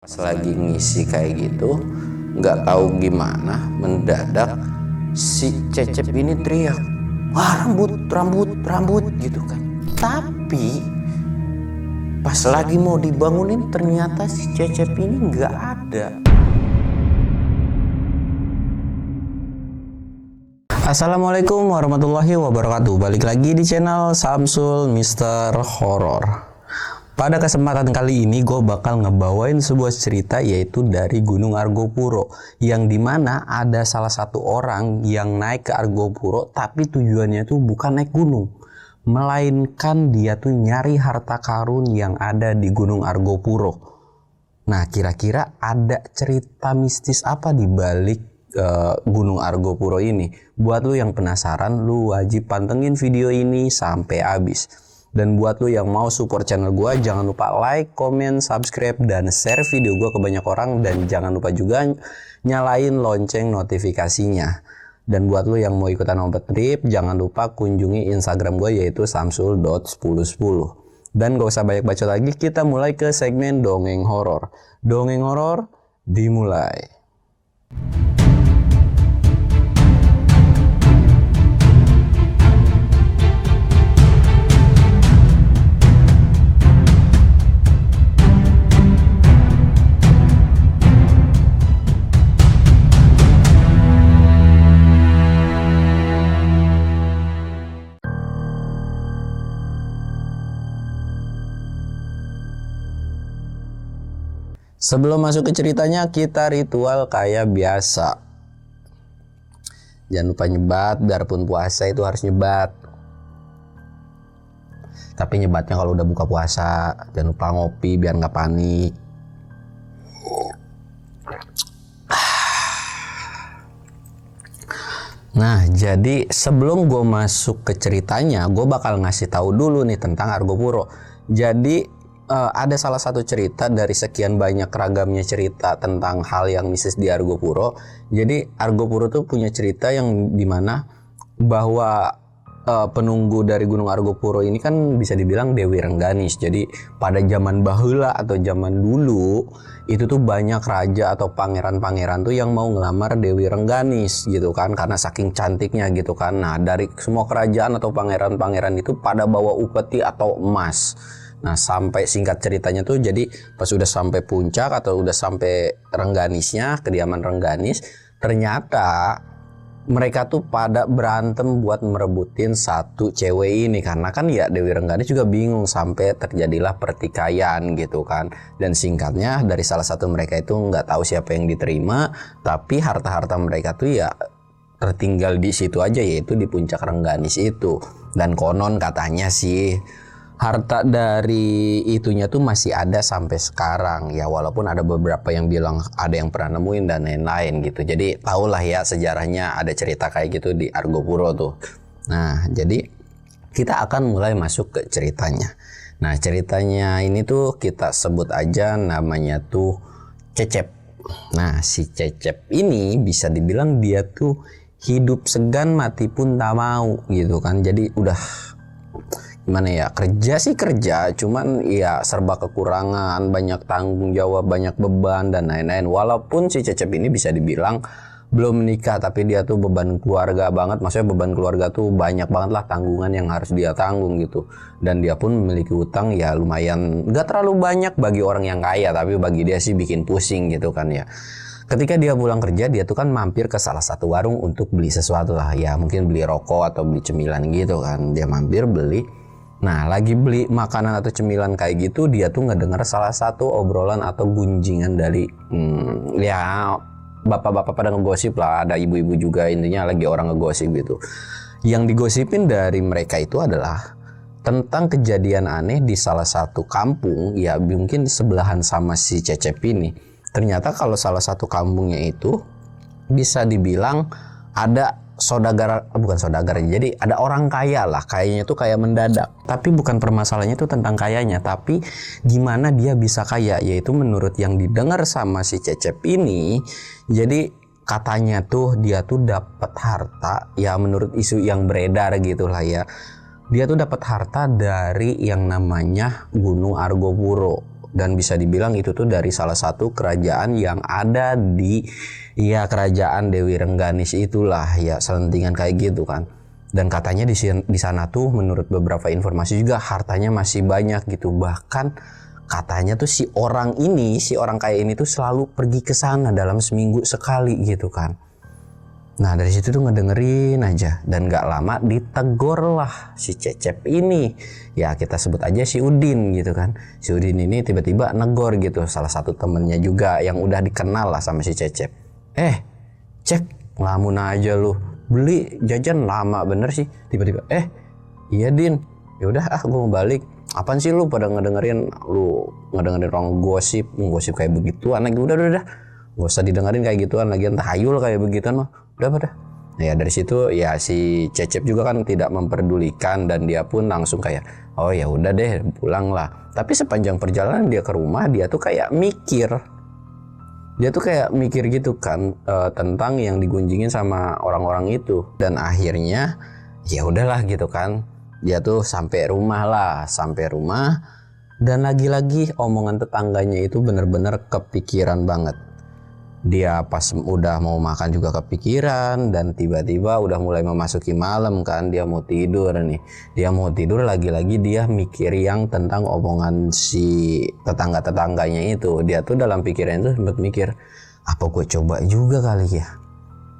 Pas lagi ngisi kayak gitu, nggak tahu gimana mendadak si Cecep ini teriak, wah rambut gitu kan. Tapi pas lagi mau dibangunin ternyata si Cecep ini nggak ada. Assalamualaikum warahmatullahi wabarakatuh. Balik lagi di channel Samsul Mister Horror. Pada kesempatan kali ini gue bakal ngebawain sebuah cerita yaitu dari Gunung Argopuro, yang dimana ada salah satu orang yang naik ke Argopuro tapi tujuannya tuh bukan naik gunung, melainkan dia tuh nyari harta karun yang ada di Gunung Argopuro. Nah, kira-kira ada cerita mistis apa di balik Gunung Argopuro ini? Buat lu yang penasaran, lu wajib pantengin video ini sampai habis. Dan buat lu yang mau support channel gue, jangan lupa like, comment, subscribe, dan share video gue ke banyak orang. Dan jangan lupa juga nyalain lonceng notifikasinya. Dan buat lu yang mau ikutan obat trip, jangan lupa kunjungi Instagram gue yaitu samsul.1010. Dan gak usah banyak bacot lagi, kita mulai ke segmen Dongeng Horor. Dongeng Horor dimulai. Sebelum masuk ke ceritanya, kita ritual kayak biasa. Jangan lupa nyebat, biarpun puasa itu harus nyebat. Tapi nyebatnya kalau udah buka puasa. Jangan lupa ngopi biar nggak panik. Nah, jadi sebelum gue masuk ke ceritanya, gue bakal ngasih tahu dulu nih tentang Argopuro. Jadi ada salah satu cerita dari sekian banyak ragamnya cerita tentang hal yang mistis di Argopuro. Jadi Argopuro tuh punya cerita yang dimana bahwa penunggu dari Gunung Argopuro ini kan bisa dibilang Dewi Rengganis. Jadi pada zaman bahula atau zaman dulu itu tuh banyak raja atau pangeran-pangeran tuh yang mau ngelamar Dewi Rengganis gitu kan, karena saking cantiknya gitu kan. Nah, dari semua kerajaan atau pangeran-pangeran itu pada bawa upeti atau emas. Nah, sampai singkat ceritanya tuh, jadi pas udah sampai puncak atau udah sampai Rengganisnya, kediaman Rengganis, ternyata mereka tuh pada berantem buat merebutin satu cewek ini. Karena kan ya Dewi Rengganis juga bingung, sampai terjadilah pertikaian gitu kan. Dan singkatnya dari salah satu mereka itu nggak tahu siapa yang diterima, tapi harta-harta mereka tuh ya tertinggal di situ aja, yaitu di puncak Rengganis itu. Dan konon katanya sih harta dari itunya tuh masih ada sampai sekarang ya, walaupun ada beberapa yang bilang ada yang pernah nemuin dan lain-lain gitu. Jadi tahulah ya sejarahnya, ada cerita kayak gitu di Argopuro tuh. Nah, jadi kita akan mulai masuk ke ceritanya. Nah, ceritanya ini tuh kita sebut aja namanya tuh Cecep. Nah, si Cecep ini bisa dibilang dia tuh hidup segan mati pun tak mau gitu kan. Jadi udah gimana ya, kerja sih kerja, cuman ya serba kekurangan, banyak tanggung jawab, banyak beban dan lain-lain. Walaupun si Cecep ini bisa dibilang belum menikah, tapi dia tuh beban keluarga banget. Maksudnya beban keluarga tuh banyak banget lah tanggungan yang harus dia tanggung gitu. Dan dia pun memiliki utang ya lumayan, gak terlalu banyak bagi orang yang kaya, tapi bagi dia sih bikin pusing gitu kan ya. Ketika dia pulang kerja, dia tuh kan mampir ke salah satu warung untuk beli sesuatu lah ya, mungkin beli rokok atau beli cemilan gitu kan. Dia mampir beli. Nah, lagi beli makanan atau cemilan kayak gitu, dia tuh ngedenger salah satu obrolan atau gunjingan dari ya bapak-bapak pada ngegosip lah, ada ibu-ibu juga, intinya lagi orang ngegosip gitu. Yang digosipin dari mereka itu adalah tentang kejadian aneh di salah satu kampung, ya mungkin sebelahan sama si Cecep ini. Ternyata kalau salah satu kampungnya itu bisa dibilang ada bukan saudagar, jadi ada orang kaya lah, kayaknya tuh kayak mendadak. Tapi bukan permasalahannya tuh tentang kayanya, tapi gimana dia bisa kaya, yaitu menurut yang didengar sama si Cecep ini. Jadi katanya tuh dia tuh dapat harta, ya menurut isu yang beredar gitulah ya. Dia tuh dapat harta dari yang namanya Gunung Argopuro. dan bisa dibilang itu tuh dari salah satu kerajaan yang ada di kerajaan Dewi Rengganis itulah ya, selentingan kayak gitu kan. Dan katanya di sana tuh menurut beberapa informasi juga hartanya masih banyak gitu. Bahkan katanya tuh si orang kaya ini tuh selalu pergi ke sana dalam seminggu sekali gitu kan. Nah dari situ tuh ngedengerin aja, dan gak lama ditegur lah si Cecep ini. Ya kita sebut aja si Udin gitu kan. Si Udin ini tiba-tiba negor gitu salah satu temennya juga yang udah dikenal lah sama si Cecep. Cek, ngelamun aja lu, beli jajan lama bener sih. Tiba-tiba iya Din, yaudah gue mau balik. Apaan sih lu pada ngedengerin orang gosip kayak begituan lagi. Udah gak usah didengerin kayak gituan lagi, entah hayul kayak begituan mah. Udah pada. Nah ya dari situ ya si Cecep juga kan tidak memperdulikan, dan dia pun langsung kayak oh ya udah deh pulang lah. Tapi sepanjang perjalanan dia ke rumah, dia tuh kayak mikir gitu kan tentang yang digunjingin sama orang-orang itu. Dan akhirnya ya udahlah gitu kan, dia tuh sampai rumah dan lagi-lagi omongan tetangganya itu bener-bener kepikiran banget. Dia pas udah mau makan juga kepikiran, dan tiba-tiba udah mulai memasuki malam kan, dia mau tidur lagi-lagi dia mikir yang tentang omongan si tetangga-tetangganya itu. Dia tuh dalam pikiran itu sempat mikir, apa gue coba juga kali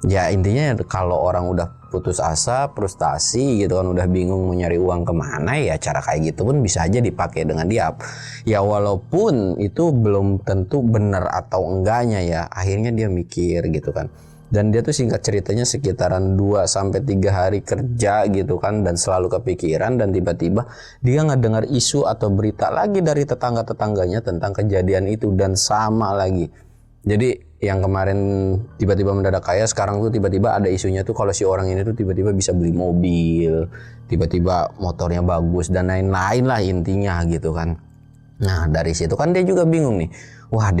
ya intinya kalau orang udah putus asa, frustasi gitu kan, udah bingung mau nyari uang kemana, ya cara kayak gitu pun bisa aja dipakai dengan dia. Ya walaupun itu belum tentu benar atau enggaknya ya, akhirnya dia mikir gitu kan. Dan dia tuh singkat ceritanya sekitaran 2-3 hari kerja gitu kan, dan selalu kepikiran, dan tiba-tiba dia ngedengar isu atau berita lagi dari tetangga-tetangganya tentang kejadian itu, dan sama lagi. Jadi yang kemarin tiba-tiba mendadak kaya, sekarang tuh tiba-tiba ada isunya tuh kalau si orang ini tuh tiba-tiba bisa beli mobil, tiba-tiba motornya bagus dan lain-lain lah intinya gitu kan. Nah dari situ kan dia juga bingung nih. Wah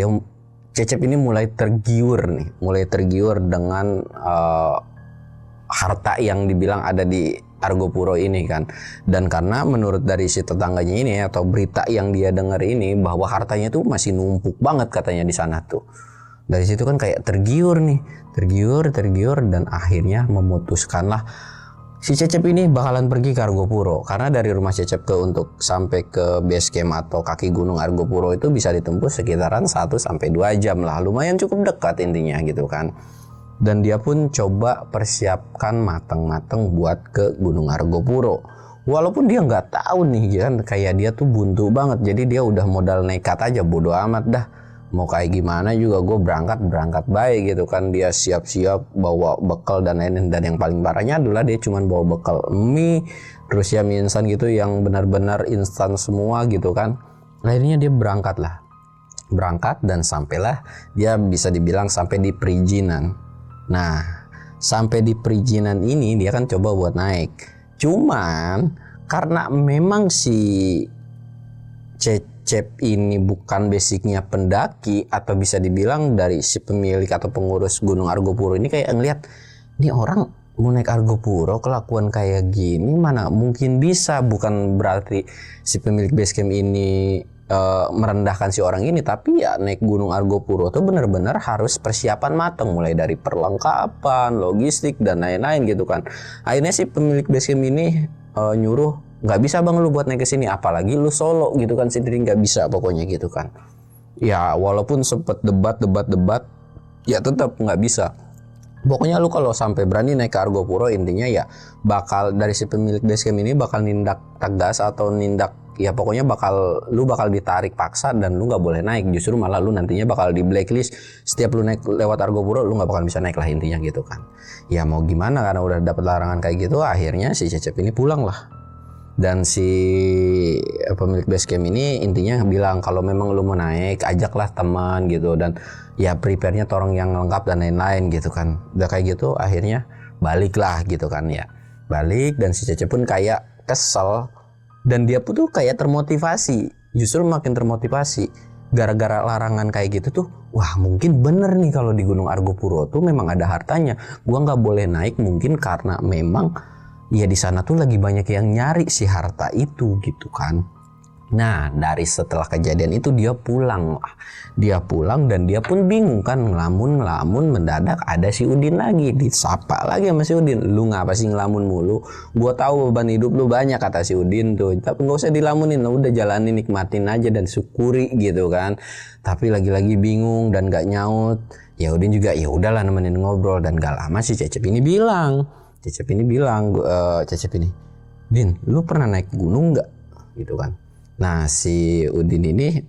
Cecep ini mulai tergiur dengan harta yang dibilang ada di Argopuro ini kan. Dan karena menurut dari si tetangganya ini atau berita yang dia dengar ini, bahwa hartanya tuh masih numpuk banget katanya di sana tuh. Dari situ kan kayak tergiur, dan akhirnya memutuskanlah si Cecep ini bakalan pergi ke Argopuro. Karena dari rumah Cecep untuk sampai ke base camp atau kaki gunung Argopuro itu bisa ditempuh sekitaran 1-2 jam lah. Lumayan cukup dekat intinya gitu kan. Dan dia pun coba persiapkan mateng-mateng buat ke gunung Argopuro. Walaupun dia nggak tahu nih kan, kayak dia tuh buntu banget. Jadi dia udah modal nekat aja, bodo amat dah. Mau kayak gimana juga gue berangkat baik gitu kan. Dia siap-siap bawa bekal dan lain-lain, dan yang paling parahnya adalah dia cuma bawa bekal mie, terus ya mie instan gitu yang benar-benar instan semua gitu kan. Akhirnya dia berangkat dan sampailah dia bisa dibilang sampai di perizinan. Nah sampai di perizinan ini dia kan coba buat naik, cuman karena memang si Cecep ini bukan basicnya pendaki, atau bisa dibilang dari si pemilik atau pengurus Gunung Argopuro ini kayak ngeliat ini orang mau naik Argopuro kelakuan kayak gini mana mungkin bisa. Bukan berarti si pemilik basecamp ini merendahkan si orang ini, tapi ya naik Gunung Argopuro tuh bener-bener harus persiapan matang, mulai dari perlengkapan, logistik dan lain-lain gitu kan. Akhirnya si pemilik basecamp ini nyuruh, nggak bisa bang lu buat naik ke sini, apalagi lu solo gitu kan, sendiri nggak bisa pokoknya gitu kan. Ya walaupun sempet debat ya tetap nggak bisa. Pokoknya lu kalau sampai berani naik ke Argopuro, intinya ya bakal dari si pemilik basecamp ini bakal nindak tegas atau nindak, ya pokoknya lu bakal ditarik paksa dan lu nggak boleh naik. Justru malah lu nantinya bakal di blacklist. Setiap lu naik lewat Argopuro lu nggak bakal bisa naik lah intinya gitu kan. Ya mau gimana, karena udah dapet larangan kayak gitu, akhirnya si Cecep ini pulang lah. Dan si pemilik basecamp ini intinya bilang kalau memang lu mau naik, ajaklah teman gitu, dan ya prepare-nya torong yang lengkap dan lain-lain gitu kan. Udah kayak gitu akhirnya baliklah gitu kan ya. Balik, dan si Cecep pun kayak kesel, dan dia pun tuh kayak termotivasi, justru makin termotivasi gara-gara larangan kayak gitu tuh. Wah mungkin bener nih kalau di Gunung Argopuro tuh memang ada hartanya, gua nggak boleh naik mungkin karena memang ya di sana tuh lagi banyak yang nyari si harta itu gitu kan. Nah, dari setelah kejadian itu dia pulang lah. Dia pulang dan dia pun bingung kan, ngelamun mendadak ada si Udin lagi. Disapa lagi sama si Udin. Lu ngapa sih ngelamun mulu? Gua tahu beban hidup lu banyak, kata si Udin tuh. Tapi nggak usah dilamunin, lu udah jalanin, nikmatin aja dan syukuri gitu kan. Tapi lagi-lagi bingung dan gak nyaut. Ya Udin juga ya udahlah nemenin ngobrol, dan gak lama si Cecep ini bilang, Cecep ini, Din, lu pernah naik gunung nggak? Gitu kan. Nah si Udin ini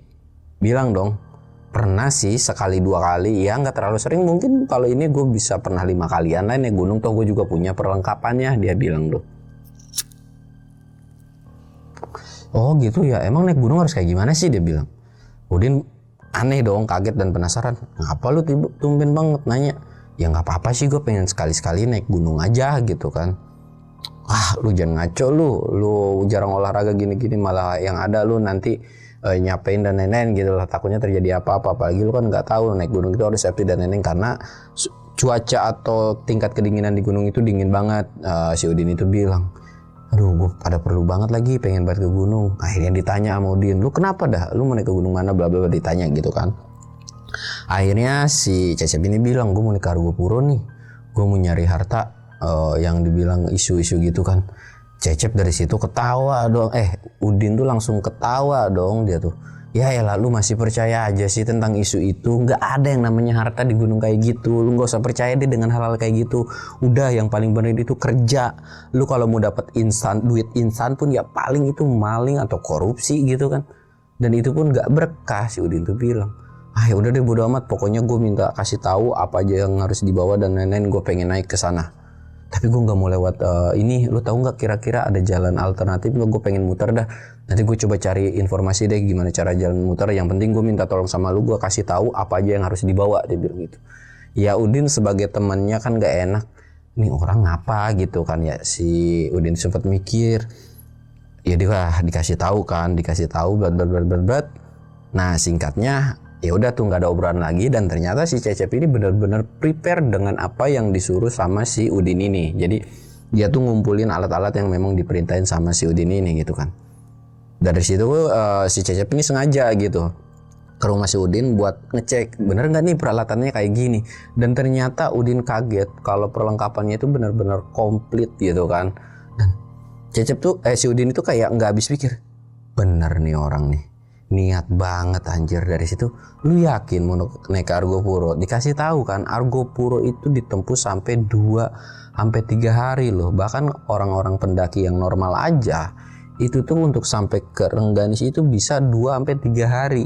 bilang dong, pernah sih sekali dua kali, ya nggak terlalu sering, mungkin kalau ini gue bisa pernah 5 kalian lah naik gunung, toh gue juga punya perlengkapannya, dia bilang tuh. Oh gitu ya, emang naik gunung harus kayak gimana sih, dia bilang. Udin aneh dong, kaget dan penasaran, ngapa lu tumben banget nanya? Ya nggak apa-apa sih, gue pengen sekali-sekali naik gunung aja gitu kan. Ah lu jangan ngaco, lu jarang olahraga gini-gini, malah yang ada lu nanti nyapain dan lain-lain gitu lah, takutnya terjadi apa-apa, apalagi lu kan nggak tahu naik gunung itu harus safety dan lain-lain, karena cuaca atau tingkat kedinginan di gunung itu dingin banget. Si Udin itu bilang, aduh gue pada perlu banget lagi, pengen banget ke gunung. Akhirnya ditanya sama Udin, lu kenapa dah, lu mau naik ke gunung mana, bla bla bla, ditanya gitu kan. Akhirnya si Cecep ini bilang, gue mau naik ke Argopuro nih, gue mau nyari harta, yang dibilang isu-isu gitu kan. Cecep dari situ ketawa dong, Udin tuh langsung ketawa dong, dia tuh, ya elah lu masih percaya aja sih tentang isu itu, nggak ada yang namanya harta di gunung kayak gitu, lu nggak usah percaya deh dengan hal-hal kayak gitu, udah yang paling benar itu kerja, lu kalau mau dapat duit instan pun ya paling itu maling atau korupsi gitu kan, dan itu pun nggak berkah. Si Udin tuh bilang, ya udah deh bodo amat, pokoknya gue minta kasih tahu apa aja yang harus dibawa dan lain-lain, gue pengen naik ke sana. Tapi gue nggak mau lewat ini, lu tahu nggak kira-kira ada jalan alternatif? Gue pengen muter dah. Nanti gue coba cari informasi deh gimana cara jalan muter. Yang penting gue minta tolong sama lu, gue kasih tahu apa aja yang harus dibawa, dia bilang gitu. Ya Udin sebagai temannya kan nggak enak, ini orang ngapa gitu kan ya. Si Udin sempat mikir, ya dia dikasih tahu kan, blat. Nah singkatnya, ya udah tuh nggak ada obrolan lagi, dan ternyata si Cecep ini benar-benar prepare dengan apa yang disuruh sama si Udin ini. Jadi dia tuh ngumpulin alat-alat yang memang diperintahin sama si Udin ini gitu kan. Dari situ si Cecep ini sengaja gitu ke rumah si Udin buat ngecek bener nggak nih peralatannya kayak gini. Dan ternyata Udin kaget kalau perlengkapannya itu benar-benar komplit gitu kan. Dan Cecep tuh si Udin itu kayak nggak habis pikir, bener nih orang nih, niat banget anjir. Dari situ, lu yakin mau naik ke Argopuro? Dikasih tahu kan, Argopuro itu ditempuh sampai 2-3 hari loh. Bahkan orang-orang pendaki yang normal aja itu tuh untuk sampai ke Rengganis itu bisa 2-3 hari.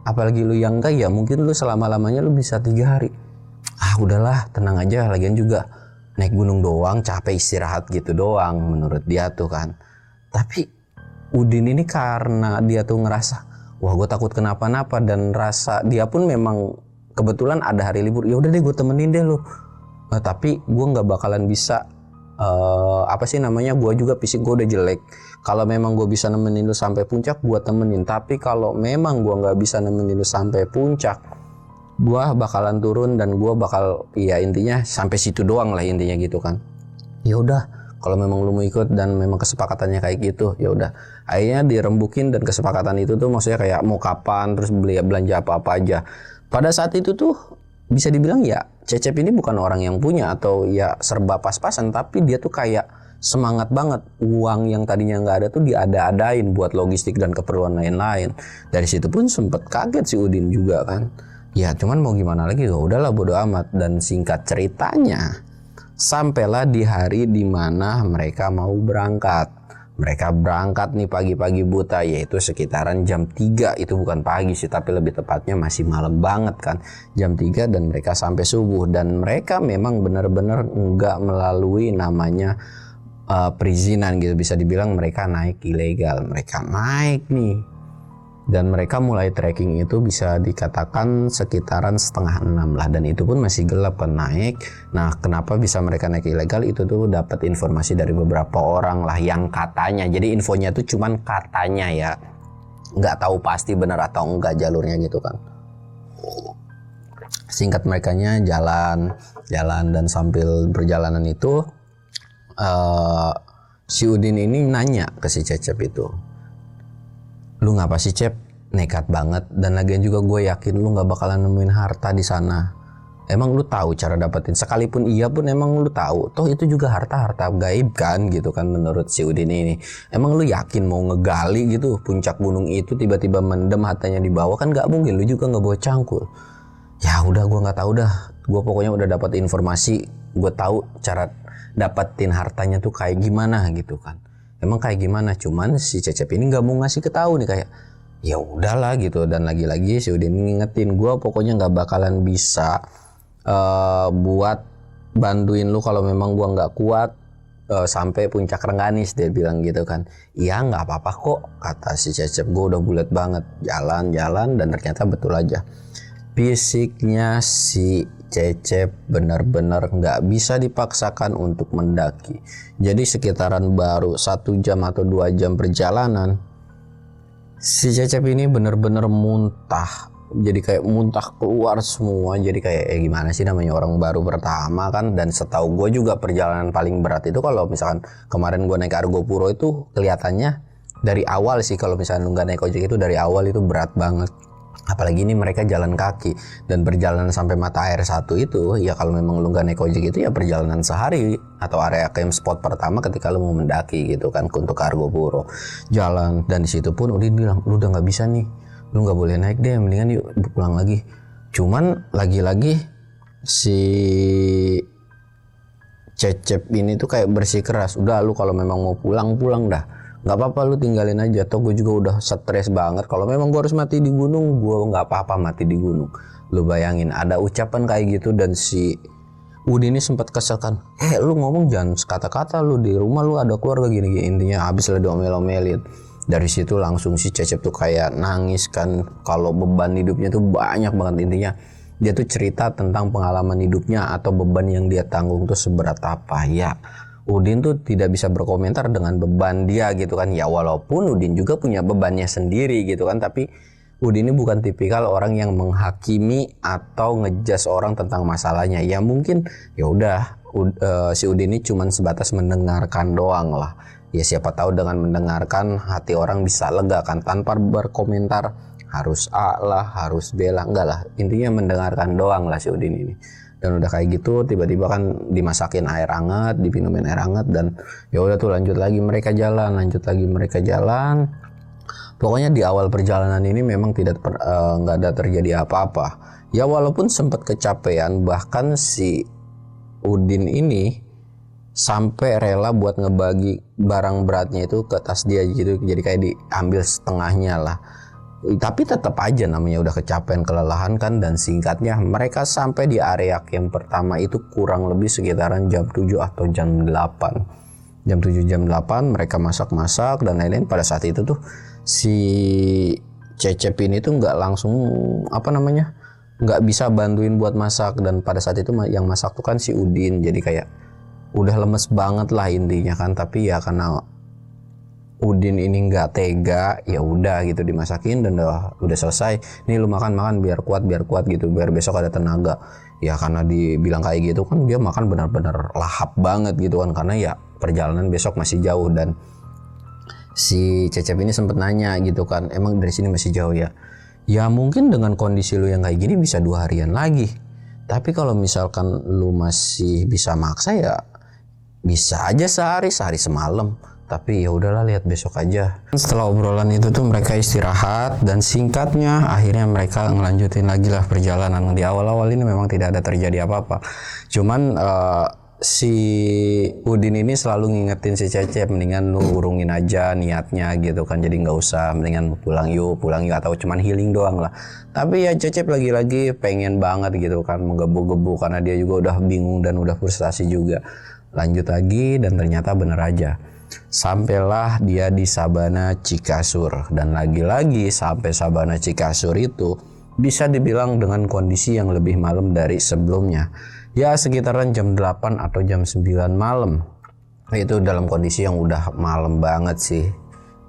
Apalagi lu yang enggak, ya mungkin lu selama-lamanya lu bisa 3 hari. Udahlah, tenang aja, lagian juga naik gunung doang, capek istirahat gitu doang menurut dia tuh kan. Tapi Udin ini karena dia tuh ngerasa, wah gue takut kenapa-napa, dan rasa dia pun memang kebetulan ada hari libur, ya udah deh gue temenin deh lo. Tapi gue nggak bakalan bisa, gue juga fisik gue udah jelek. Kalau memang gue bisa nemenin lu sampai puncak, gue temenin. Tapi kalau memang gue nggak bisa nemenin lu sampai puncak, gue bakalan turun, dan gue bakal, ya intinya sampai situ doang lah intinya gitu kan. Ya udah, kalau memang lu mau ikut dan memang kesepakatannya kayak gitu, ya udah. Akhirnya dirembukin, dan kesepakatan itu tuh maksudnya kayak mau kapan, terus beli belanja apa-apa aja. Pada saat itu tuh bisa dibilang ya Cecep ini bukan orang yang punya atau ya serba pas-pasan, tapi dia tuh kayak semangat banget. Uang yang tadinya nggak ada tuh diada-adain buat logistik dan keperluan lain-lain. Dari situ pun sempet kaget si Udin juga kan. Ya cuman mau gimana lagi, ya udahlah bodo amat. Dan singkat ceritanya, sampailah di hari dimana mereka mau berangkat. Mereka berangkat nih pagi-pagi buta, yaitu sekitaran jam 3. Itu bukan pagi sih, tapi lebih tepatnya masih malam banget kan. Jam 3 dan mereka sampai subuh. Dan mereka memang benar-benar nggak melalui namanya perizinan gitu. Bisa dibilang mereka naik ilegal. Mereka naik nih. Dan mereka mulai trekking itu bisa dikatakan sekitaran 5:30 lah, dan itu pun masih gelap kan naik. Nah kenapa bisa mereka naik ilegal, itu tuh dapat informasi dari beberapa orang lah yang katanya, jadi infonya tuh cuman katanya ya, nggak tahu pasti benar atau enggak jalurnya gitu kan. Singkat merekanya jalan dan sambil berjalanan itu si Udin ini nanya ke si Cecep itu, lu ngapa sih Cep, nekat banget, dan lagian juga gue yakin lu nggak bakalan nemuin harta di sana. Emang lu tahu cara dapetin, sekalipun iya pun emang lu tahu toh itu juga harta gaib kan gitu kan menurut si Udin ini. Emang lu yakin mau ngegali gitu puncak gunung itu tiba-tiba mendem hartanya di bawah? Kan nggak mungkin, lu juga nggak bawa cangkul. Ya udah, gue nggak tahu dah, gue pokoknya udah dapat informasi, gue tahu cara dapetin hartanya tuh kayak gimana gitu kan. Emang kayak gimana, cuman si Cecep ini nggak mau ngasih ketahu nih, kayak ya udahlah gitu. Dan lagi-lagi si Udin ngingetin gue pokoknya nggak bakalan bisa buat bantuin lu kalau memang gua nggak kuat sampai puncak Rengganis, dia bilang gitu kan. Iya nggak apa-apa kok, kata si Cecep. Gua udah bulat banget, jalan-jalan, dan ternyata betul aja fisiknya si Cecep benar-benar nggak bisa dipaksakan untuk mendaki. Jadi sekitaran baru 1 jam atau 2 jam perjalanan, si Cecep ini benar-benar muntah. Jadi kayak muntah keluar semua. Jadi kayak gimana sih, namanya orang baru pertama kan. Dan setahu gue juga perjalanan paling berat itu kalau misalkan kemarin gue naik Argo Puro itu kelihatannya dari awal sih. Kalau misalkan lu nggak naik ojek itu dari awal itu berat banget. Apalagi ini mereka jalan kaki dan perjalanan sampai mata air satu itu ya, kalau memang lu nggak naik ojek itu ya perjalanan sehari atau area camp spot pertama ketika lu mau mendaki gitu kan untuk Argo Puro. Jalan, dan di situ pun Udin bilang lu udah nggak bisa nih, lu nggak boleh naik deh, mendingan yuk pulang lagi. Cuman lagi-lagi si Cecep ini tuh kayak bersikeras, udah lu kalau memang mau pulang dah, nggak apa-apa lu tinggalin aja, toh gue juga udah stres banget. Kalau memang gue harus mati di gunung, gue nggak apa-apa mati di gunung. Lu bayangin ada ucapan kayak gitu, dan si Udin ini sempat kesel kan, lu ngomong jangan sekata-kata, lu di rumah lu ada keluarga gini-gini. Intinya habis lah diomel-omelin. Dari situ langsung si Cecep tuh kayak nangis kan, kalau beban hidupnya tuh banyak banget. Intinya dia tuh cerita tentang pengalaman hidupnya atau beban yang dia tanggung tuh seberat apa. Ya Udin tuh tidak bisa berkomentar dengan beban dia gitu kan. Ya walaupun Udin juga punya bebannya sendiri gitu kan, tapi Udin ini bukan tipikal orang yang menghakimi atau ngejudge orang tentang masalahnya. Ya mungkin ya udah si Udin ini cuman sebatas mendengarkan doang lah. Ya siapa tahu dengan mendengarkan hati orang bisa lega kan, tanpa berkomentar harus A lah, harus B lah, enggak lah. Intinya mendengarkan doang lah si Udin ini. Dan udah kayak gitu tiba-tiba kan dimasakin air hangat, diminumin air hangat, dan ya udah tuh lanjut lagi mereka jalan. Pokoknya di awal perjalanan ini memang nggak ada terjadi apa-apa. Ya walaupun sempat kecapean, bahkan si Udin ini sampai rela buat ngebagi barang beratnya itu ke tas dia gitu, jadi kayak diambil setengahnya lah. Tapi tetap aja namanya udah kecapean, kelelahan kan. Dan singkatnya mereka sampai di area camp pertama itu kurang lebih sekitaran jam 7 atau jam 8. Jam 7 jam 8 mereka masak-masak dan lain-lain. Pada saat itu tuh si Cecep ini tuh nggak langsung nggak bisa bantuin buat masak. Dan pada saat itu yang masak tuh kan si Udin. Jadi kayak udah lemes banget lah intinya kan. Tapi ya karena Udin ini nggak tega, ya udah gitu dimasakin dan udah selesai. Nih lu makan biar kuat gitu, biar besok ada tenaga. Ya karena dibilang kayak gitu kan dia makan benar-benar lahap banget gitu kan, karena ya perjalanan besok masih jauh. Dan si Cecep ini sempet nanya gitu kan, emang dari sini masih jauh ya? Ya mungkin dengan kondisi lu yang kayak gini bisa 2 harian lagi. Tapi kalau misalkan lu masih bisa maksa ya bisa aja sehari semalam. Tapi ya udahlah, lihat besok aja. Setelah obrolan itu tuh mereka istirahat, dan singkatnya akhirnya mereka ngelanjutin lagi lah perjalanan. Di awal-awal ini memang tidak ada terjadi apa-apa. Cuman si Udin ini selalu ngingetin si Cecep, mendingan lu urungin aja niatnya gitu kan. Jadi nggak usah, mendingan pulang yuk atau cuman healing doang lah. Tapi ya Cecep lagi-lagi pengen banget gitu kan, menggebu-gebu karena dia juga udah bingung dan udah frustasi juga. Lanjut lagi dan ternyata bener aja. Sampailah dia di Sabana Cikasur, dan lagi-lagi sampai Sabana Cikasur itu bisa dibilang dengan kondisi yang lebih malam dari sebelumnya. Ya sekitaran jam 8 atau jam 9 malam. Itu dalam kondisi yang udah malam banget sih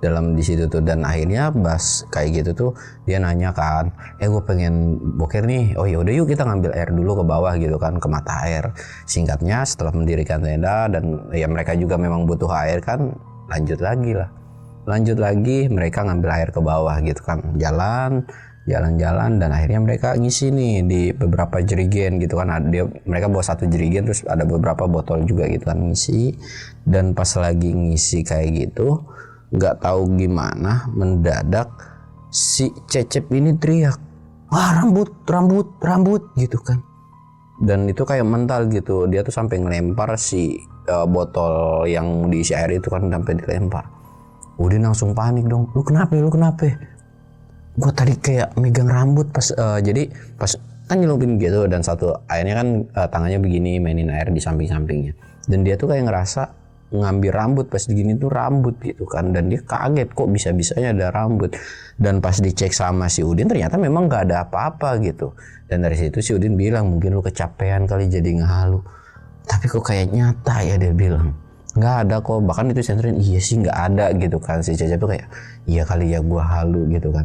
dalam di situ tuh. Dan akhirnya pas kayak gitu tuh dia nanya kan, gue pengen boker nih. Oh ya udah yuk kita ngambil air dulu ke bawah gitu kan, ke mata air. Singkatnya setelah mendirikan tenda dan ya mereka juga memang butuh air kan, lanjut lagi lah. lanjut lagi mereka ngambil air ke bawah gitu kan, jalan-jalan dan akhirnya mereka ngisi nih di beberapa jerigen gitu kan. Mereka bawa satu jerigen terus ada beberapa botol juga gitu kan ngisi. Dan pas lagi ngisi kayak gitu, nggak tahu gimana mendadak si Cecep ini teriak, wah rambut gitu kan. Dan itu kayak mental gitu, dia tuh sampai ngelempar si botol yang diisi air itu kan, sampai dilempar. Udin langsung panik dong, lu kenapa? Gue tadi kayak megang rambut pas jadi pas kan nyelupin gitu, dan satu airnya kan tangannya begini mainin air di samping-sampingnya, dan dia tuh kayak ngerasa ngambil rambut pas begini tuh rambut gitu kan, dan dia kaget kok bisa-bisanya ada rambut. Dan pas dicek sama si Udin ternyata memang nggak ada apa-apa gitu. Dan dari situ si Udin bilang mungkin lu kecapean kali jadi ngehalu, tapi kok kayak nyata ya, dia bilang nggak ada kok. Bahkan itu senterin, iya sih nggak ada gitu kan. Si Cecep tuh kayak iya kali ya gua halu gitu kan.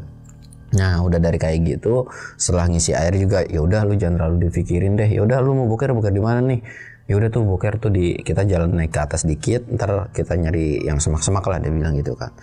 Nah udah dari kayak gitu, setelah ngisi air juga ya udah lu jangan terlalu dipikirin deh, ya udah lu mau boker di mana nih, ya udah tuh boker tuh kita jalan naik ke atas dikit, ntar kita nyari yang semak-semak lah, dia bilang gitu kan.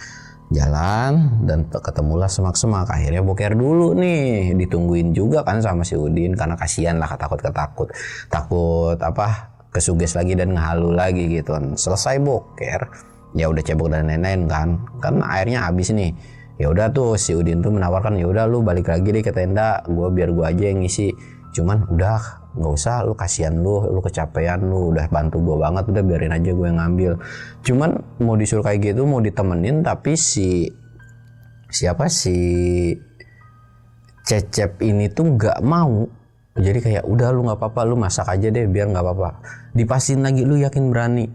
Jalan dan ketemulah semak-semak, akhirnya boker dulu nih, ditungguin juga kan sama si Udin karena kasihan lah, takut apa kesuges lagi dan ngehalu lagi gitu kan. Selesai boker ya udah cebok dan lain-lain kan airnya habis nih. Ya udah tuh si Udin tuh menawarkan, ya udah lu balik lagi deh ke tenda, biar gua aja yang ngisi. Cuman udah nggak usah, lu kasihan lu kecapean, lu udah bantu gua banget, udah biarin aja gue yang ngambil. Cuman mau disuruh kayak gitu, mau ditemenin, tapi si Cecep ini tuh nggak mau. Jadi kayak udah lu nggak apa-apa, lu masak aja deh biar nggak apa-apa. Dipasin lagi, lu yakin berani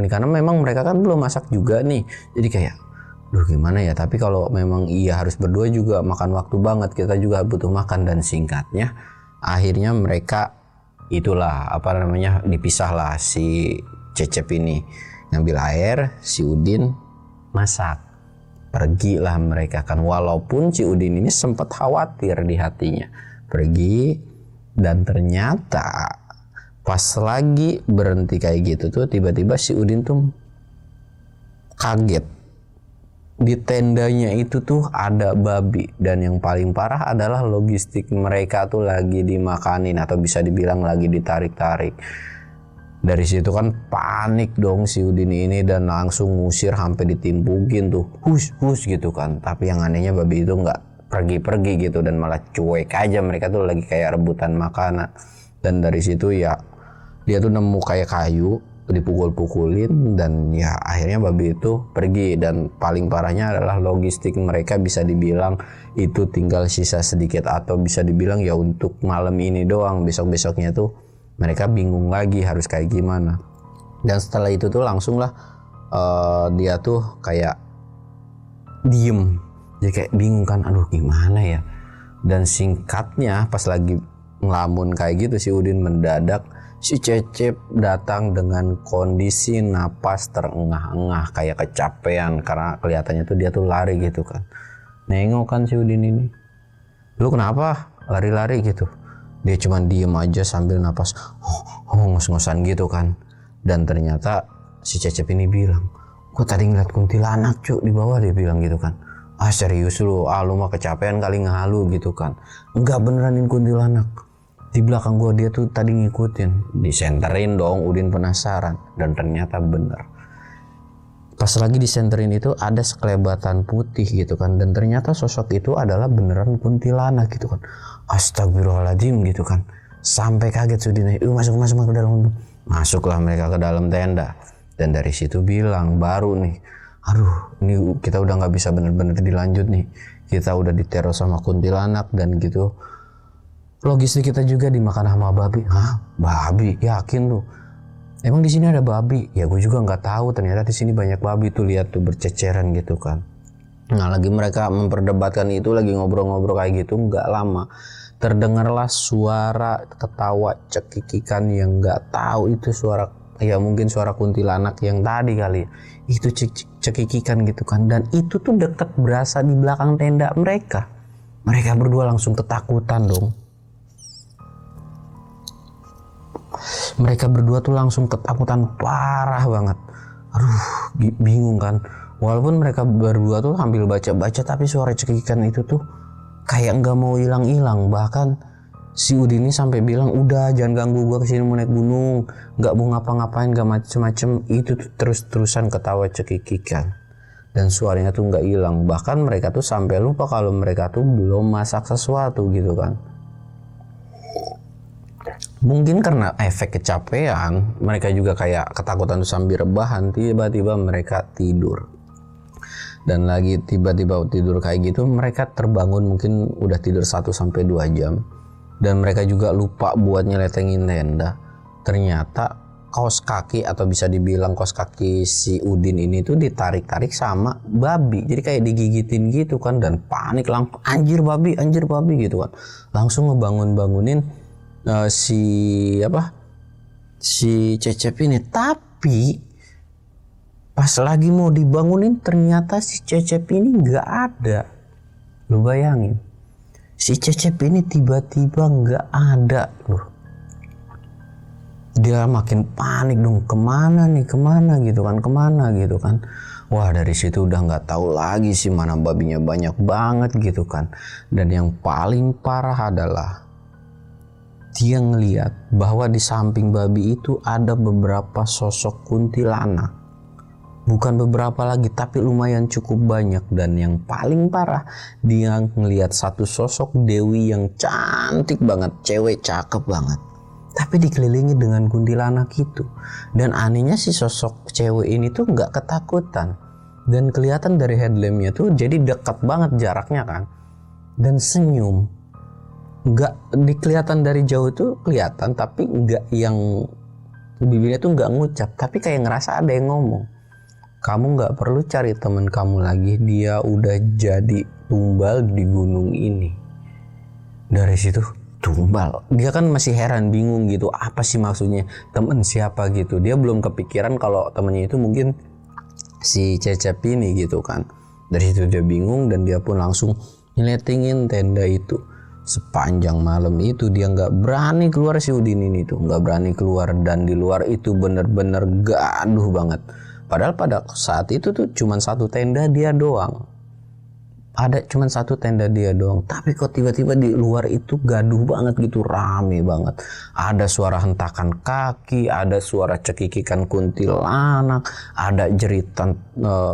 karena memang mereka kan belum masak juga nih. Jadi kayak duh gimana ya, tapi kalau memang iya harus berdua juga makan waktu banget, kita juga butuh makan. Dan singkatnya akhirnya mereka itulah dipisah lah, si Cecep ini ngambil air, si Udin masak, pergilah mereka kan. Walaupun si Udin ini sempat khawatir di hatinya, pergi. Dan ternyata pas lagi berhenti kayak gitu tuh, tiba-tiba si Udin tuh kaget. Di tendanya itu tuh ada babi, dan yang paling parah adalah logistik mereka tuh lagi dimakanin, atau bisa dibilang lagi ditarik-tarik. Dari situ kan panik dong si Udin ini, dan langsung ngusir sampai ditimpukin tuh, hus gitu kan. Tapi yang anehnya babi itu nggak pergi-pergi gitu, dan malah cuek aja, mereka tuh lagi kayak rebutan makanan. Dan dari situ ya dia tuh nemu kayak kayu, dipukul-pukulin, dan ya akhirnya babi itu pergi. Dan paling parahnya adalah logistik mereka bisa dibilang itu tinggal sisa sedikit, atau bisa dibilang ya untuk malam ini doang. Besok-besoknya tuh mereka bingung lagi harus kayak gimana. Dan setelah itu tuh langsung lah dia tuh kayak diem, jadi kayak bingung kan, aduh gimana ya. Dan singkatnya pas lagi ngelamun kayak gitu, si Udin mendadak si Cecep datang dengan kondisi napas terengah-engah kayak kecapean, karena kelihatannya tuh dia tuh lari gitu kan. Nengok kan si Udin ini, lu kenapa lari-lari gitu? Dia cuma diem aja sambil napas ngos-ngosan gitu kan. Dan ternyata si Cecep ini bilang, gua tadi ngeliat kuntilanak cuk di bawah, dia bilang gitu kan. Ah serius lu mah kecapean kali ngehalu gitu kan. Enggak, beneranin kuntilanak di belakang gua, dia tuh tadi ngikutin. Disenterin dong, Udin penasaran, dan ternyata bener. Pas lagi disenterin itu ada sekelebatan putih gitu kan, dan ternyata sosok itu adalah beneran kuntilanak gitu kan. Astagfirullahaladzim gitu kan, sampai kaget Udin. Masuk ke dalam. Masuklah mereka ke dalam tenda, dan dari situ bilang baru nih, aduh ini kita udah nggak bisa bener-bener dilanjut nih, kita udah diteror sama kuntilanak dan gitu. Logistik kita juga dimakan sama babi. Hah? Babi? Yakin lu? Emang di sini ada babi? Ya gue juga nggak tahu. Ternyata di sini banyak babi tuh, lihat tuh berceceran gitu kan. Nah lagi mereka memperdebatkan itu, lagi ngobrol-ngobrol kayak gitu, nggak lama terdengarlah suara ketawa cekikikan yang nggak tahu itu suara, ya mungkin suara kuntilanak yang tadi kali. Itu cekikikan gitu kan, dan itu tuh deket berasa di belakang tenda mereka. Mereka berdua langsung ketakutan dong. Mereka berdua tuh langsung ketakutan parah banget. Aduh bingung kan, Walaupun mereka berdua tuh sambil baca-baca, tapi suara cekikikan itu tuh kayak nggak mau hilang-hilang. Bahkan si Udin ini sampai bilang, udah jangan ganggu gua, kesini mau naik gunung, nggak mau ngapa-ngapain, nggak macem-macem. Itu tuh terus-terusan ketawa cekikikan dan suaranya tuh nggak hilang. Bahkan mereka tuh sampai lupa kalau mereka tuh belum masak sesuatu gitu kan. Mungkin karena efek kecapean, mereka juga kayak ketakutan tuh sambil rebahan. Tiba-tiba mereka tidur. Dan lagi tiba-tiba tidur kayak gitu, mereka terbangun mungkin udah tidur 1-2 jam. Dan mereka juga lupa buat nyeletengin tenda. Ternyata kaos kaki, atau bisa dibilang kaos kaki si Udin ini tuh ditarik-tarik sama babi. Jadi kayak digigitin gitu kan, dan panik langsung anjir babi gitu kan. Langsung ngebangun-bangunin si Cecep ini. Tapi pas lagi mau dibangunin ternyata si Cecep ini nggak ada. Lu bayangin, si Cecep ini tiba-tiba nggak ada loh. Dia makin panik dong, kemana gitu kan. Wah, dari situ udah nggak tahu lagi sih mana babinya, banyak banget gitu kan. Dan yang paling parah adalah dia ngeliat bahwa di samping babi itu ada beberapa sosok kuntilanak. Bukan beberapa lagi, tapi lumayan cukup banyak. Dan yang paling parah, dia ngelihat satu sosok dewi yang cantik banget, cewek cakep banget, tapi dikelilingi dengan kuntilanak itu. Dan anehnya si sosok cewek ini tuh nggak ketakutan, dan kelihatan dari headlampnya tuh jadi dekat banget jaraknya kan, dan senyum. Nggak dikelihatan dari jauh tuh kelihatan, tapi nggak yang bibirnya tuh nggak ngucap, tapi kayak ngerasa ada yang ngomong. Kamu nggak perlu cari teman kamu lagi, dia udah jadi tumbal di gunung ini. Dari situ tumbal, dia kan masih heran, bingung gitu, apa sih maksudnya, temen siapa gitu. Dia belum kepikiran kalau temennya itu mungkin si Cecep ini gitu kan. Dari situ dia bingung, dan dia pun langsung nyeletengin tenda itu. Sepanjang malam itu dia nggak berani keluar, si Udin ini tuh nggak berani keluar. Dan di luar itu bener-bener gaduh banget. Padahal pada saat itu tuh cuman satu tenda dia doang. Ada cuman satu tenda dia doang. Tapi kok tiba-tiba di luar itu gaduh banget gitu, rame banget. Ada suara hentakan kaki, ada suara cekikikan kuntilanak, ada jeritan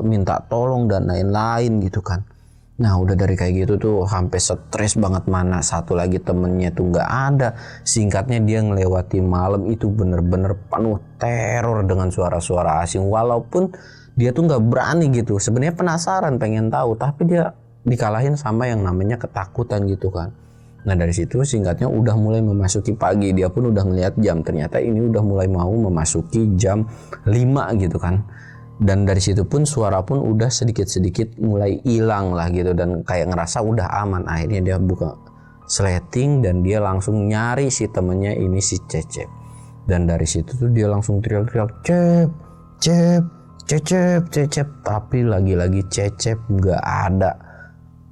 minta tolong dan lain-lain gitu kan. Nah udah dari kayak gitu tuh sampai stres banget, mana satu lagi temennya tuh nggak ada. Singkatnya dia ngelewati malam itu bener-bener penuh teror dengan suara-suara asing. Walaupun dia tuh nggak berani gitu, sebenarnya penasaran pengen tahu, tapi dia dikalahin sama yang namanya ketakutan gitu kan. Nah dari situ singkatnya udah mulai memasuki pagi. Dia pun udah ngeliat jam, ternyata ini udah mulai mau memasuki jam 5 gitu kan. Dan dari situ pun suara pun udah sedikit-sedikit mulai hilang lah gitu, dan kayak ngerasa udah aman. Akhirnya dia buka sleting dan dia langsung nyari si temennya ini, si Cecep. Dan dari situ tuh dia langsung teriak-teriak, Cecep. Tapi lagi-lagi Cecep nggak ada.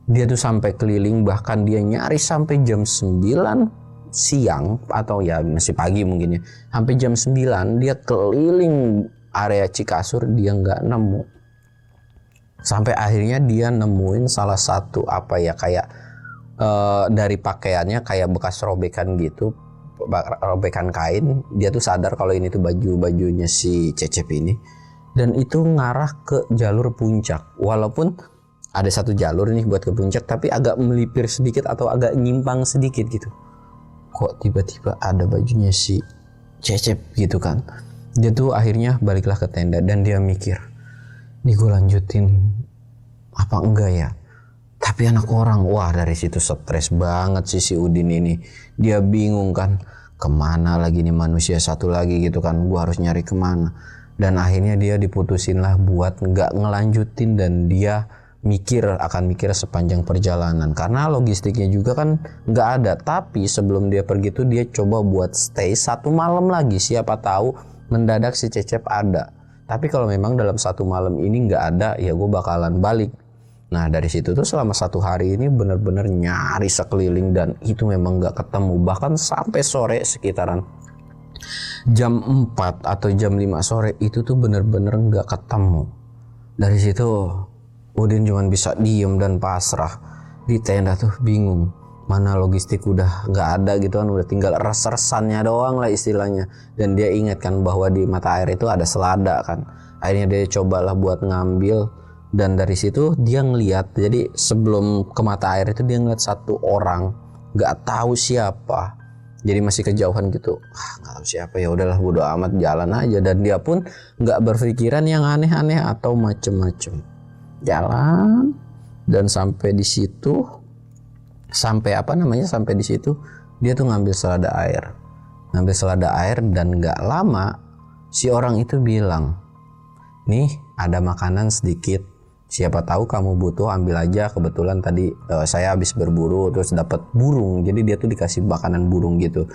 Dia tuh sampai keliling, bahkan dia nyari sampai jam 9 siang, atau ya masih pagi mungkin ya, sampai jam 9 dia keliling area Cikasur, dia nggak nemu. Sampai akhirnya dia nemuin salah satu kayak dari pakaiannya kayak bekas robekan gitu, robekan kain. Dia tuh sadar kalau ini tuh bajunya si Cecep ini, dan itu ngarah ke jalur puncak. Walaupun ada satu jalur nih buat ke puncak, tapi agak melipir sedikit atau agak nyimpang sedikit gitu. Kok tiba-tiba ada bajunya si Cecep gitu kan. Dia tuh akhirnya baliklah ke tenda, dan dia mikir, nih gue lanjutin apa enggak ya. Tapi anak orang, wah dari situ stres banget sih si Udin ini. Dia bingung kan, kemana lagi nih manusia satu lagi gitu kan, gue harus nyari kemana. Dan akhirnya dia diputusin lah buat nggak ngelanjutin, dan dia akan mikir sepanjang perjalanan, karena logistiknya juga kan nggak ada. Tapi sebelum dia pergi tuh dia coba buat stay 1 malam lagi, siapa tahu mendadak si Cecep ada. Tapi kalau memang dalam 1 malam ini nggak ada, ya gue bakalan balik. Nah dari situ tuh selama 1 hari ini bener-bener nyari sekeliling, dan itu memang nggak ketemu. Bahkan sampai sore sekitaran jam 4 atau jam 5 sore itu tuh bener-bener nggak ketemu. Dari situ Udin cuma bisa diem dan pasrah di tenda tuh, bingung. Mana logistik udah nggak ada gitu kan, udah tinggal res-resannya doang lah istilahnya. Dan dia ingat kan bahwa di mata air itu ada selada kan. Akhirnya dia cobalah buat ngambil, dan dari situ dia ngeliat. Jadi sebelum ke mata air itu dia ngeliat satu orang, nggak tahu siapa. Jadi masih kejauhan gitu, nggak tahu siapa, ya udahlah bodo amat, jalan aja. Dan dia pun nggak berpikiran yang aneh-aneh atau macem-macem, jalan. Dan sampai di situ, sampai di situ dia tuh ngambil selada air, dan nggak lama si orang itu bilang, nih ada makanan sedikit, siapa tahu kamu butuh, ambil aja. Kebetulan tadi saya habis berburu terus dapat burung, jadi dia tuh dikasih makanan burung gitu.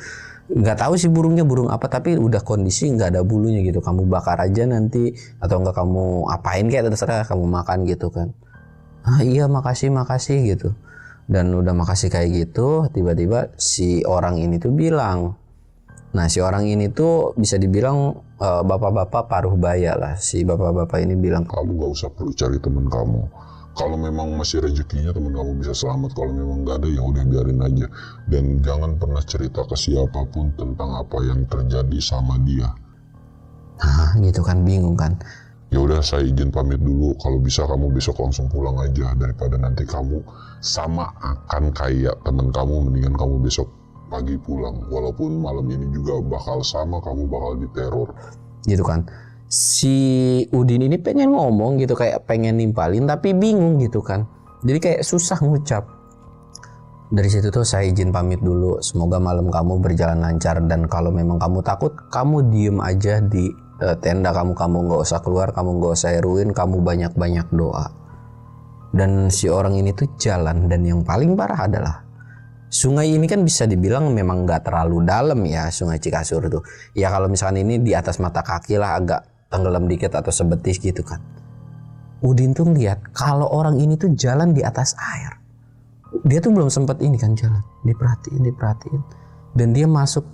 Nggak tahu sih burungnya burung apa, tapi udah kondisi nggak ada bulunya gitu. Kamu bakar aja nanti, atau enggak kamu apain kayak terserah, kamu makan gitu kan. Iya makasih gitu. Dan udah makasih kayak gitu, tiba-tiba si orang ini tuh bilang, nah si orang ini tuh bisa dibilang bapak-bapak paruh baya lah. Si bapak-bapak ini bilang, kamu gak usah perlu cari teman kamu. Kalau memang masih rezekinya teman kamu bisa selamat, kalau memang gak ada ya udah biarin aja. Dan jangan pernah cerita ke siapapun tentang apa yang terjadi sama dia. Nah gitu kan, bingung kan. Ya udah, saya izin pamit dulu. Kalau bisa kamu besok langsung pulang aja, daripada nanti kamu sama akan kayak teman kamu. Mendingan kamu besok pagi pulang, walaupun malam ini juga bakal sama, kamu bakal diteror gitu kan. Si Udin ini pengen ngomong gitu, kayak pengen nimpalin tapi bingung gitu kan, jadi kayak susah ngucap. Dari situ tuh saya izin pamit dulu, semoga malam kamu berjalan lancar, dan kalau memang kamu takut, kamu diem aja di tenda kamu nggak usah keluar, kamu nggak usah heroin, kamu banyak-banyak doa. Dan si orang ini tuh jalan, dan yang paling parah adalah sungai ini kan bisa dibilang memang nggak terlalu dalam ya, Sungai Cikasur tuh. Ya kalau misalkan ini di atas mata kaki lah, agak tenggelam dikit atau sebetis gitu kan. Udin tuh lihat kalau orang ini tuh jalan di atas air. Dia tuh belum sempat ini kan jalan, diperhatiin. Dan dia masuk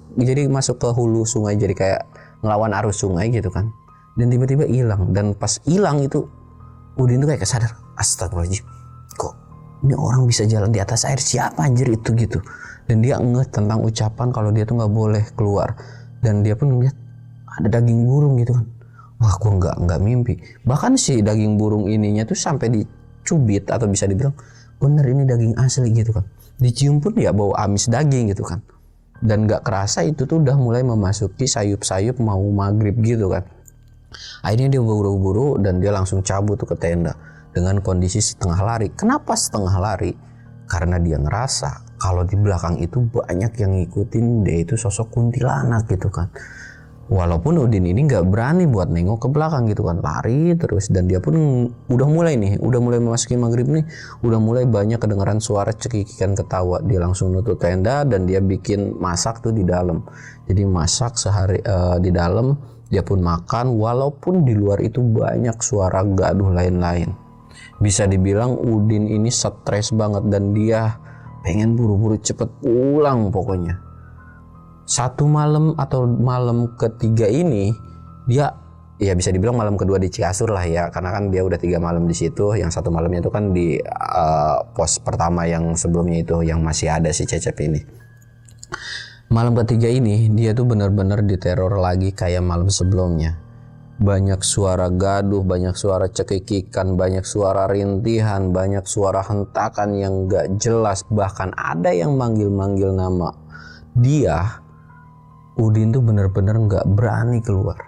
ke hulu sungai, jadi kayak ngelawan arus sungai gitu kan. Dan tiba-tiba hilang, dan pas hilang itu Udin tuh kayak kesadar, astagfirullahaladzim, kok ini orang bisa jalan di atas air, siapa anjir itu gitu. Dan dia ngeh tentang ucapan kalau dia tuh nggak boleh keluar. Dan dia pun ngeliat ada daging burung gitu kan. Wah, gua nggak mimpi. Bahkan si daging burung ininya tuh sampai dicubit, atau bisa dibilang bener ini daging asli gitu kan. Dicium pun ya bau amis daging gitu kan. Dan nggak kerasa itu tuh udah mulai memasuki sayup-sayup mau maghrib gitu kan. Akhirnya dia buru-buru dan dia langsung cabut tuh ke tenda dengan kondisi setengah lari. Kenapa setengah lari? Karena dia ngerasa kalau di belakang itu banyak yang ngikutin dia, itu sosok kuntilanak gitu kan. Walaupun Udin ini nggak berani buat nengok ke belakang gitu kan, lari terus. Dan dia pun udah mulai memasuki maghrib nih, udah mulai banyak kedengaran suara cekikikan ketawa. Dia langsung nutup tenda dan dia bikin masak tuh di dalam. Jadi masak sehari di dalam, dia pun makan. Walaupun di luar itu banyak suara gaduh lain-lain. Bisa dibilang Udin ini stres banget dan dia pengen buru-buru cepet pulang pokoknya. Satu malam atau malam ketiga ini dia, ya bisa dibilang malam kedua di Cikasur lah ya, karena kan dia udah 3 malam di situ. Yang satu malamnya itu kan di pos pertama yang sebelumnya itu, yang masih ada si Cecep ini. Malam ketiga ini dia tuh benar-benar diteror lagi kayak malam sebelumnya. Banyak suara gaduh, banyak suara cekikikan, banyak suara rintihan, banyak suara hentakan yang gak jelas. Bahkan ada yang manggil-manggil nama dia. Udin tuh bener-bener gak berani keluar.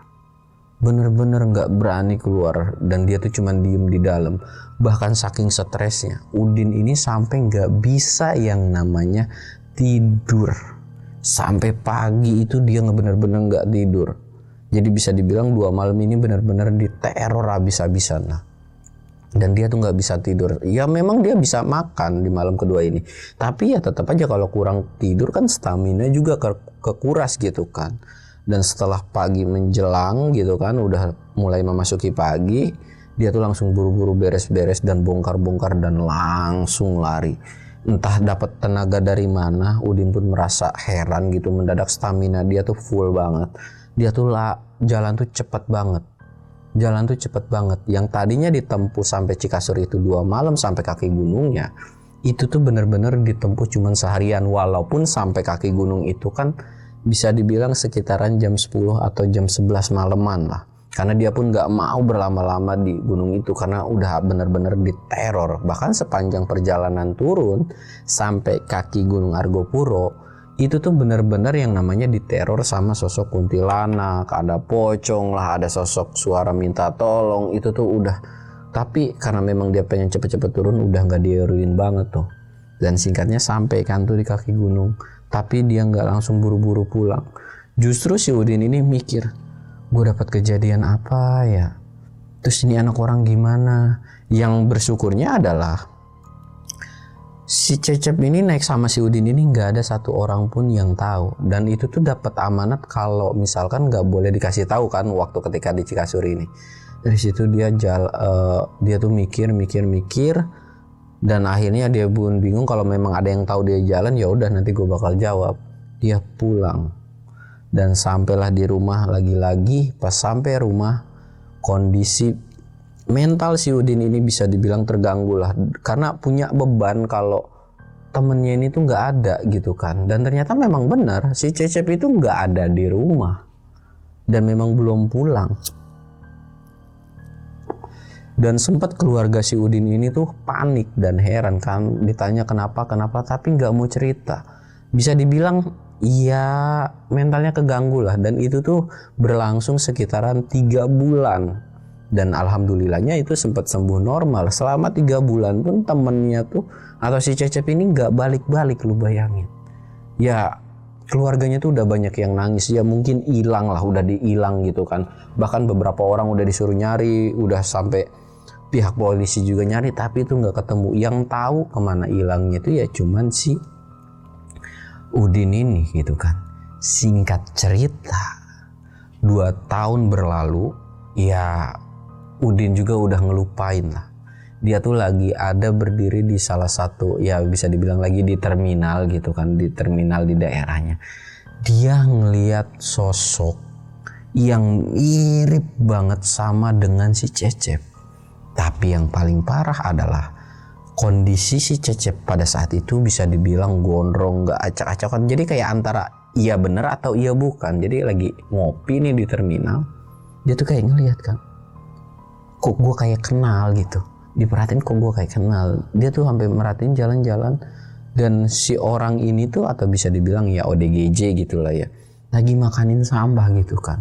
Dan dia tuh cuman diem di dalam. Bahkan saking stresnya, Udin ini sampai gak bisa yang namanya tidur. Sampai pagi itu dia bener-bener gak tidur. Jadi bisa dibilang 2 malam ini benar-benar diteror habis-habisan. Dan dia tuh nggak bisa tidur. Ya memang dia bisa makan di malam kedua ini, tapi ya tetap aja kalau kurang tidur kan stamina juga kekuras gitu kan. Dan setelah pagi menjelang gitu kan, udah mulai memasuki pagi, dia tuh langsung buru-buru beres-beres dan bongkar-bongkar dan langsung lari. Entah dapat tenaga dari mana, Udin pun merasa heran gitu. Mendadak stamina dia tuh full banget. Dia tuh jalan tuh cepat banget. jalan tuh cepet banget. Yang tadinya ditempuh sampai Cikasur itu 2 malam sampai kaki gunungnya, itu tuh bener-bener ditempuh cuman seharian. Walaupun sampai kaki gunung itu kan bisa dibilang sekitaran jam 10 atau jam 11 malaman lah. Karena dia pun gak mau berlama-lama di gunung itu karena udah bener-bener diteror. Bahkan sepanjang perjalanan turun sampai kaki Gunung Argopuro, itu tuh bener-bener yang namanya diteror sama sosok kuntilanak, ada pocong lah, ada sosok suara minta tolong, itu tuh udah. Tapi karena memang dia pengen cepet-cepet turun, udah gak dieruin banget tuh. Dan singkatnya sampai kan tuh di kaki gunung, tapi dia gak langsung buru-buru pulang. Justru si Udin ini mikir, gue dapat kejadian apa ya? Terus ini anak orang gimana? Yang bersyukurnya adalah si Cecep ini naik sama si Udin ini nggak ada satu orang pun yang tahu. Dan itu tuh dapat amanat kalau misalkan nggak boleh dikasih tahu kan waktu ketika di Cikasur ini. Dari situ dia dia tuh mikir dan akhirnya dia pun bingung kalau memang ada yang tahu dia jalan, ya udah nanti gue bakal jawab. Dia pulang. Dan sampailah di rumah, lagi-lagi pas sampai rumah kondisi mental si Udin ini bisa dibilang terganggu lah, karena punya beban kalau temennya ini tuh nggak ada gitu kan. Dan ternyata memang benar si Cecep itu nggak ada di rumah dan memang belum pulang. Dan sempat keluarga si Udin ini tuh panik dan heran kan, ditanya kenapa tapi nggak mau cerita. Bisa dibilang iya mentalnya keganggu lah, dan itu tuh berlangsung sekitaran 3 bulan. Dan alhamdulillahnya itu sempat sembuh normal. Selama 3 bulan pun temennya tuh atau si Cecep ini nggak balik-balik, lu bayangin. Ya keluarganya tuh udah banyak yang nangis, ya mungkin hilang lah, udah dihilang gitu kan. Bahkan beberapa orang udah disuruh nyari, udah sampai pihak polisi juga nyari, tapi itu nggak ketemu. Yang tahu kemana hilangnya itu ya cuman si Udin ini gitu kan. Singkat cerita, 2 tahun berlalu, ya Udin juga udah ngelupain lah. Dia tuh lagi ada berdiri di salah satu, ya bisa dibilang lagi di terminal gitu kan, di terminal di daerahnya. Dia ngeliat sosok yang mirip banget sama dengan si Cecep. Tapi yang paling parah adalah kondisi si Cecep pada saat itu bisa dibilang gondrong, gak acak-acakan. Jadi kayak antara iya bener atau iya bukan. Jadi lagi ngopi nih di terminal, dia tuh kayak ngeliat kan, kok gue kayak kenal gitu. Diperhatiin kok gue kayak kenal. Dia tuh sampai merhatiin jalan-jalan, dan si orang ini tuh atau bisa dibilang ya ODGJ gitulah ya, lagi makanin sampah gitu kan.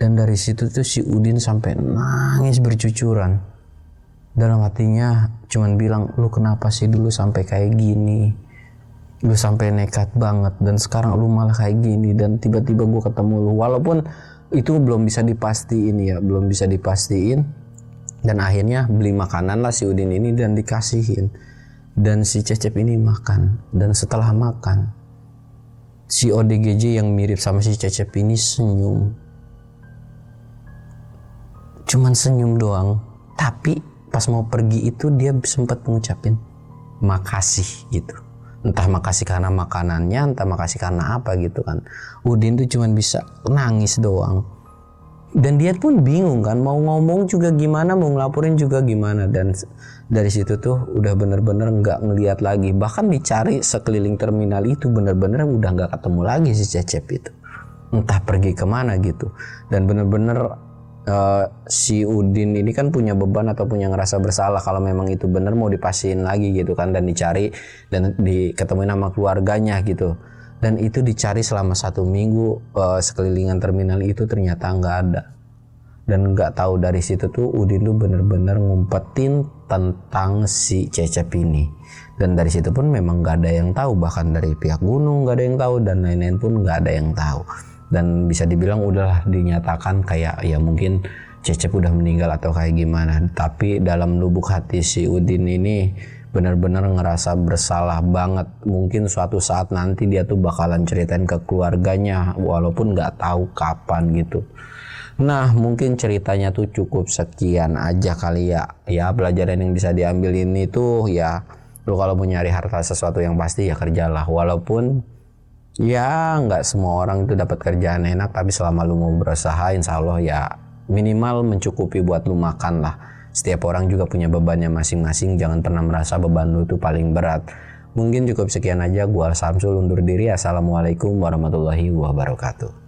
Dan dari situ tuh si Udin sampai nangis bercucuran. Dalam hatinya cuman bilang, lu kenapa sih dulu sampai kayak gini? Lu sampai nekat banget dan sekarang lu malah kayak gini, dan tiba-tiba gue ketemu lu. Walaupun itu belum bisa dipastiin ya, belum bisa dipastiin. Dan akhirnya beli makanan lah si Udin ini dan dikasihin. Dan si Cecep ini makan. Dan setelah makan, si ODGJ yang mirip sama si Cecep ini senyum. Cuman senyum doang. Tapi pas mau pergi itu dia sempat mengucapin makasih gitu. Entah makasih karena makanannya, entah makasih karena apa gitu kan. Udin tuh cuman bisa nangis doang. Dan dia pun bingung kan, mau ngomong juga gimana, mau ngelaporin juga gimana. Dan dari situ tuh udah bener-bener gak ngeliat lagi. Bahkan dicari sekeliling terminal itu bener-bener udah gak ketemu lagi si Cecep itu. Entah pergi kemana gitu. Dan bener-bener si Udin ini kan punya beban atau punya ngerasa bersalah kalau memang itu bener mau dipastiin lagi gitu kan, dan dicari dan diketemuin sama keluarganya gitu. Dan itu dicari selama 1 minggu, sekelilingan terminal itu ternyata nggak ada. Dan nggak tahu dari situ tuh Udin tuh bener-bener ngumpetin tentang si Cecep ini. Dan dari situ pun memang nggak ada yang tahu, bahkan dari pihak gunung nggak ada yang tahu, dan lain-lain pun nggak ada yang tahu. Dan bisa dibilang udahlah dinyatakan kayak ya mungkin Cecep udah meninggal atau kayak gimana. Tapi dalam lubuk hati si Udin ini benar-benar ngerasa bersalah banget. Mungkin suatu saat nanti dia tuh bakalan ceritain ke keluarganya walaupun nggak tahu kapan gitu. Nah mungkin ceritanya tuh cukup sekian aja kali ya. Ya pelajaran yang bisa diambil ini tuh ya, lu kalau mau nyari harta sesuatu yang pasti ya kerjalah. Walaupun ya nggak semua orang itu dapat kerjaan enak, tapi selama lu mau berusaha insya Allah ya minimal mencukupi buat lu makan lah. Setiap orang juga punya bebannya masing-masing, jangan pernah merasa beban lu itu paling berat. Mungkin cukup sekian aja, gua Samsul undur diri. Assalamualaikum warahmatullahi wabarakatuh.